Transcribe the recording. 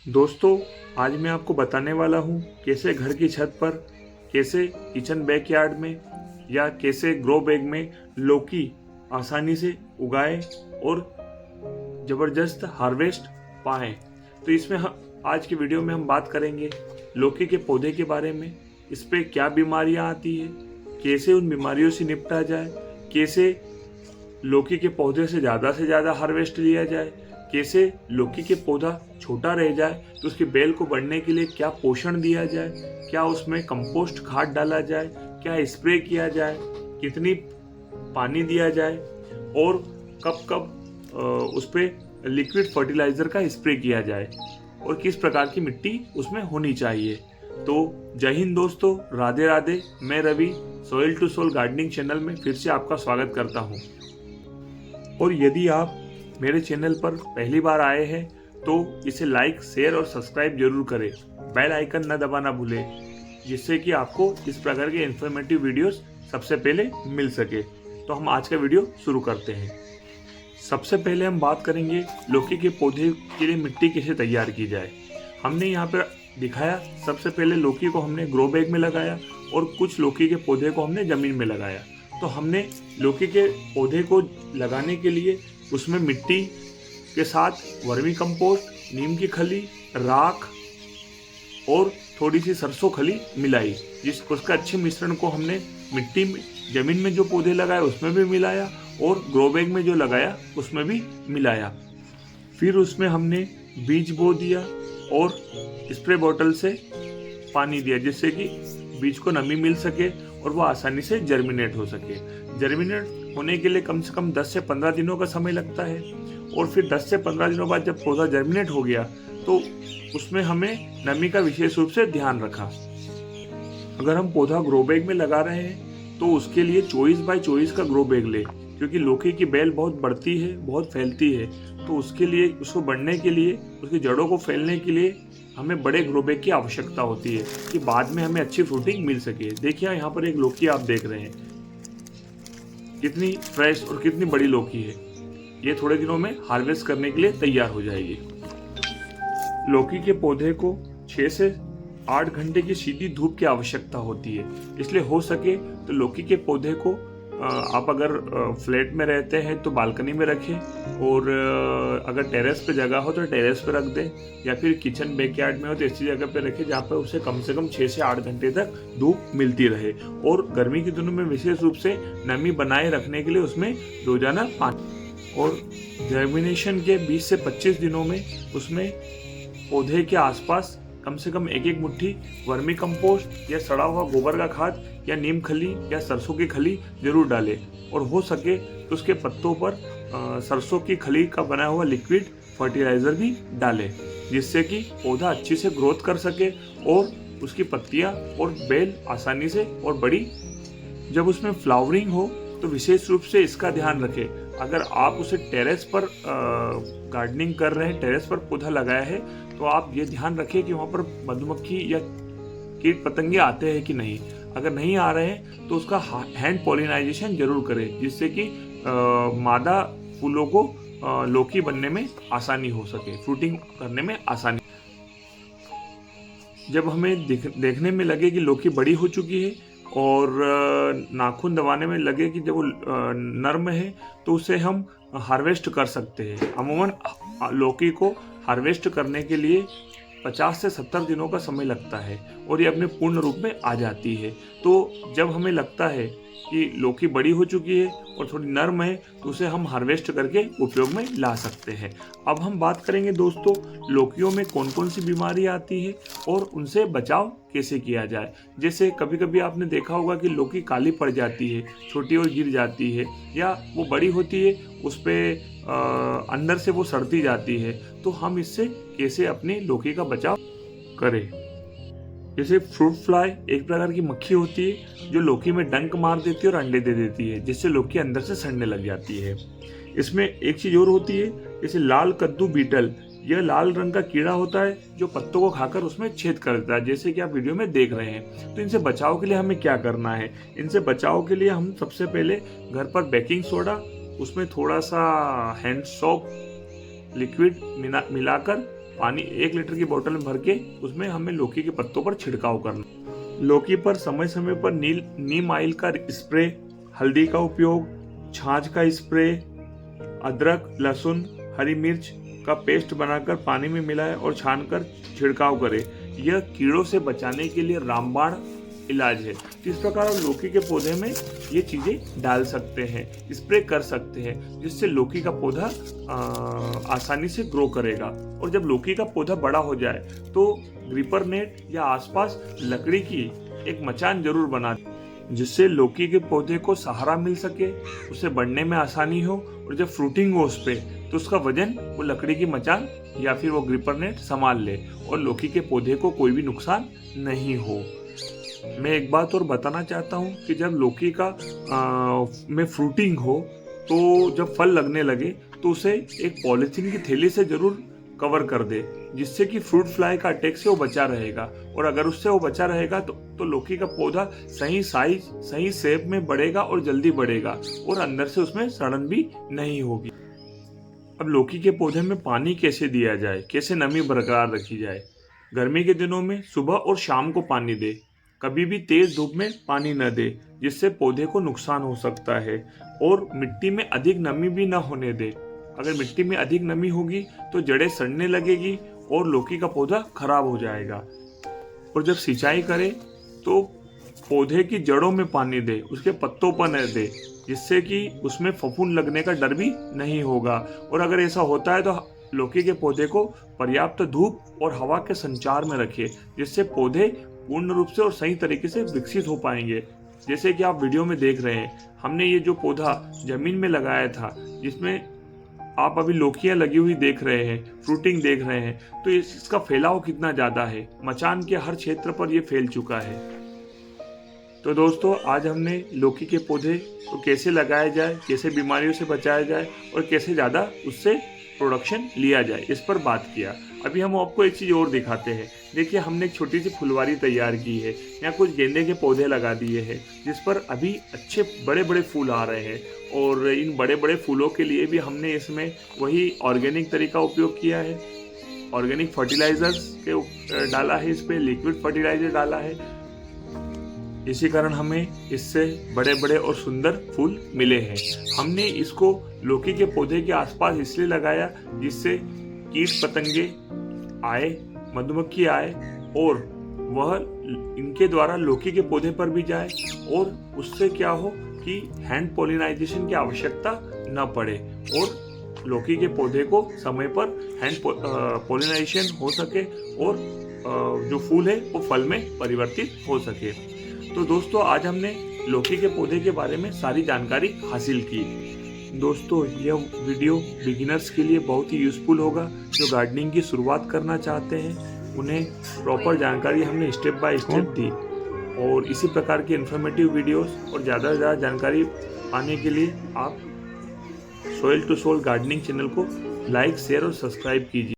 दोस्तों, आज मैं आपको बताने वाला हूँ कैसे घर की छत पर, कैसे किचन बैकयार्ड में या कैसे ग्रो बैग में लौकी आसानी से उगाएं और ज़बरदस्त हार्वेस्ट पाएं। तो इसमें आज की वीडियो में हम बात करेंगे लौकी के पौधे के बारे में, इस पर क्या बीमारियां आती है, कैसे उन बीमारियों से निपटा जाए, कैसे लौकी के पौधे से ज़्यादा हार्वेस्ट लिया जाए, कैसे लौकी के पौधा छोटा रह जाए तो उसकी बेल को बढ़ने के लिए क्या पोषण दिया जाए, क्या उसमें कंपोस्ट खाद डाला जाए, क्या स्प्रे किया जाए, कितनी पानी दिया जाए और कब कब उस पर लिक्विड फर्टिलाइज़र का स्प्रे किया जाए और किस प्रकार की मिट्टी उसमें होनी चाहिए। तो जय हिंद दोस्तों, राधे राधे। मैं Ravi soil to soul gardening channel में फिर से आपका स्वागत करता हूं। और यदि आप मेरे चैनल पर पहली बार आए हैं तो इसे लाइक, शेयर और सब्सक्राइब जरूर करें। बेल आइकन न दबाना भूलें, जिससे कि आपको इस प्रकार के इन्फॉर्मेटिव वीडियोस सबसे पहले मिल सके। तो हम आज का वीडियो शुरू करते हैं। सबसे पहले हम बात करेंगे लौकी के पौधे के लिए मिट्टी कैसे तैयार की जाए। हमने यहाँ पर दिखाया, सबसे पहले लौकी को हमने ग्रो बैग में लगाया और कुछ लौकी के पौधे को हमने ज़मीन में लगाया। तो हमने लौकी के पौधे को लगाने के लिए उसमें मिट्टी के साथ वर्मी कंपोस्ट, नीम की खली, राख और थोड़ी सी सरसों खली मिलाई। उसका अच्छे मिश्रण को हमने मिट्टी में, जमीन में जो पौधे लगाए उसमें भी मिलाया और ग्रो बैग में जो लगाया उसमें भी मिलाया। फिर उसमें हमने बीज बो दिया और स्प्रे बोतल से पानी दिया, जिससे कि बीज को नमी मिल सके और वो आसानी से जर्मिनेट हो सके। जर्मिनेट होने के लिए कम से कम 10 से 15 दिनों का समय लगता है। और फिर 10 से 15 दिनों बाद जब पौधा जर्मिनेट हो गया तो उसमें हमें नमी का विशेष रूप से ध्यान रखा। अगर हम पौधा ग्रो बैग में लगा रहे हैं तो उसके लिए 24 बाय 24 का ग्रो बैग ले, क्योंकि लौकी की बेल बहुत बढ़ती है, बहुत फैलती है। तो उसके लिए, उसको बढ़ने के लिए, उसकी जड़ों को फैलने के लिए हमें बड़े ग्रो बैग की आवश्यकता होती है कि बाद में हमें अच्छी फ्रूटिंग मिल सके। देखिए यहाँ पर एक लौकी आप देख रहे हैं, कितनी फ्रेश और कितनी बड़ी लौकी है। ये थोड़े दिनों में हार्वेस्ट करने के लिए तैयार हो जाएगी। लौकी के पौधे को 6 से 8 घंटे की सीधी धूप की आवश्यकता होती है। इसलिए हो सके तो लौकी के पौधे को आप अगर फ्लैट में रहते हैं तो बालकनी में रखें, और अगर टेरेस पे जगह हो तो टेरेस पे रख दें, या फिर किचन बैकयार्ड में हो तो ऐसी जगह पे रखें जहाँ पर उसे कम से कम 6 से 8 घंटे तक धूप मिलती रहे। और गर्मी के दिनों में विशेष रूप से नमी बनाए रखने के लिए उसमें रोजाना पानी, और जर्मिनेशन के 20 से 25 दिनों में उसमें पौधे के आसपास कम से कम एक मुट्ठी वर्मी कंपोस्ट या सड़ा हुआ गोबर का खाद या नीम खली या सरसों की खली जरूर डालें। और हो सके तो उसके पत्तों पर सरसों की खली का बना हुआ लिक्विड फर्टिलाइजर भी डालें, जिससे कि पौधा अच्छी से ग्रोथ कर सके और उसकी पत्तियां और बेल आसानी से और बड़ी। जब उसमें फ्लावरिंग हो तो विशेष रूप से इसका ध्यान रखें। अगर आप उसे टेरेस पर गार्डनिंग कर रहे हैं, टेरेस पर पौधा लगाया है, तो आप ये ध्यान रखें कि वहाँ पर मधुमक्खी या कीट पतंगे आते हैं कि नहीं। अगर नहीं आ रहे हैं तो उसका हैंड पॉलिनाइजेशन जरूर करें, जिससे कि मादा फूलों को लौकी बनने में आसानी हो सके, फ्रूटिंग करने में आसानी। जब हमें देखने में लगे कि लौकी बड़ी हो चुकी है और नाखून दबाने में लगे कि जब वो नर्म है, तो उसे हम हार्वेस्ट कर सकते हैं। अमूमन लौकी को हार्वेस्ट करने के लिए 50 से 70 दिनों का समय लगता है और ये अपने पूर्ण रूप में आ जाती है। तो जब हमें लगता है कि लौकी बड़ी हो चुकी है और थोड़ी नर्म है, तो उसे हम हार्वेस्ट करके उपयोग में ला सकते हैं। अब हम बात करेंगे दोस्तों, लौकियों में कौन कौन सी बीमारी आती है और उनसे बचाव कैसे किया जाए। जैसे कभी कभी आपने देखा होगा कि लौकी काली पड़ जाती है, छोटी और गिर जाती है, या वो बड़ी होती है, उस पर अंदर से वो सड़ती जाती है। तो हम इससे कैसे अपनी लौकी का बचाव करें। जैसे फ्रूट फ्लाई एक प्रकार की मक्खी होती है जो लौकी में डंक मार देती है और अंडे दे देती है, जिससे लौकी अंदर से सड़ने लग जाती है। इसमें एक चीज और होती है, जैसे लाल कद्दू बीटल। यह लाल रंग का कीड़ा होता है जो पत्तों को खाकर उसमें छेद कर देता है, जैसे कि आप वीडियो में देख रहे हैं। तो इनसे बचाव के लिए हमें क्या करना है। इनसे बचाव के लिए हम सबसे पहले घर पर बेकिंग सोडा, उसमें थोड़ा सा हैंड सोप लिक्विड मिलाकर पानी 1 लीटर की बोतल में भर के उसमें हमें लौकी के पत्तों पर छिड़काव करना। लौकी पर समय समय पर नीम ऑयल का स्प्रे, हल्दी का उपयोग, छाछ का स्प्रे, अदरक, लहसुन, हरी मिर्च का पेस्ट बनाकर पानी में मिलाएं और छानकर छिड़काव करें। यह कीड़ों से बचाने के लिए रामबाण इलाज है। इस प्रकार आप लौकी के पौधे में ये चीजें डाल सकते हैं, स्प्रे कर सकते हैं, जिससे लौकी का पौधा आसानी से ग्रो करेगा। और जब लौकी का पौधा बड़ा हो जाए तो ग्रीपर नेट या आसपास लकड़ी की एक मचान जरूर बना, जिससे लौकी के पौधे को सहारा मिल सके, उसे बढ़ने में आसानी हो, और जब फ्रूटिंग हो उस पे तो उसका वजन वो लकड़ी की मचान या फिर वो ग्रीपर नेट संभाल ले और लौकी के पौधे को कोई भी नुकसान नहीं हो। मैं एक बात और बताना चाहता हूँ कि जब लौकी का में फ्रूटिंग हो तो जब फल लगने लगे तो उसे एक पॉलीथीन की थैली से जरूर कवर कर दे, जिससे कि फ्रूट फ्लाई का अटैक से वो बचा रहेगा। और अगर उससे वो बचा रहेगा तो लौकी का पौधा सही साइज, सही शेप में बढ़ेगा और जल्दी बढ़ेगा और अंदर से उसमें सड़न भी नहीं होगी। अब लौकी के पौधे में पानी कैसे दिया जाए, कैसे नमी बरकरार रखी जाए। गर्मी के दिनों में सुबह और शाम को पानी दे, कभी भी तेज धूप में पानी न दे, जिससे पौधे को नुकसान हो सकता है। और मिट्टी में अधिक नमी भी न होने दे। अगर मिट्टी में अधिक नमी होगी तो जड़ें सड़ने लगेगी और लौकी का पौधा खराब हो जाएगा। और जब सिंचाई करे तो पौधे की जड़ों में पानी दे, उसके पत्तों पर न दे, जिससे कि उसमें फफूंद लगने का डर भी नहीं होगा। और अगर ऐसा होता है तो लौकी के पौधे को पर्याप्त धूप और हवा के संचार में रखें, जिससे पौधे पूर्ण रूप से और सही तरीके से विकसित हो पाएंगे। जैसे कि आप वीडियो में देख रहे हैं, हमने ये जो पौधा जमीन में लगाया था, जिसमें आप अभी लौकियां लगी हुई देख रहे हैं, फ्रूटिंग देख रहे हैं, तो इसका फैलाव कितना ज्यादा है, मचान के हर क्षेत्र पर ये फैल चुका है। तो दोस्तों, आज हमने लौकी के पौधे को कैसे लगाया जाए, कैसे बीमारियों से बचाया जाए और कैसे ज़्यादा उससे प्रोडक्शन लिया जाए, इस पर बात किया। अभी हम आपको एक चीज़ और दिखाते हैं। देखिए, हमने एक छोटी सी फुलवारी तैयार की है, यहाँ कुछ गेंदे के पौधे लगा दिए हैं, जिस पर अभी अच्छे बड़े बड़े फूल आ रहे हैं। और इन बड़े बड़े फूलों के लिए भी हमने इसमें वही ऑर्गेनिक तरीका उपयोग किया है। ऑर्गेनिक फर्टिलाइजर्स के डाला है, इस पर लिक्विड फर्टिलाइजर डाला है। इसी कारण हमें इससे बड़े बड़े और सुंदर फूल मिले हैं। हमने इसको लौकी के पौधे के आसपास इसलिए लगाया जिससे कीट पतंगे आए, मधुमक्खी आए और वह इनके द्वारा लौकी के पौधे पर भी जाए और उससे क्या हो कि हैंड पोलिनाइजेशन की आवश्यकता न पड़े और लौकी के पौधे को समय पर हैंड पोलिनाइजेशन हो सके और जो फूल है वो फल में परिवर्तित हो सके। तो दोस्तों, आज हमने लौकी के पौधे के बारे में सारी जानकारी हासिल की। दोस्तों, यह वीडियो बिगिनर्स के लिए बहुत ही यूज़फुल होगा। जो गार्डनिंग की शुरुआत करना चाहते हैं उन्हें प्रॉपर जानकारी हमने स्टेप बाय स्टेप दी। और इसी प्रकार की इन्फॉर्मेटिव वीडियोस और ज़्यादा से ज़्यादा जानकारी पाने के लिए आप soil to soul gardening channel को लाइक, शेयर और सब्सक्राइब कीजिए।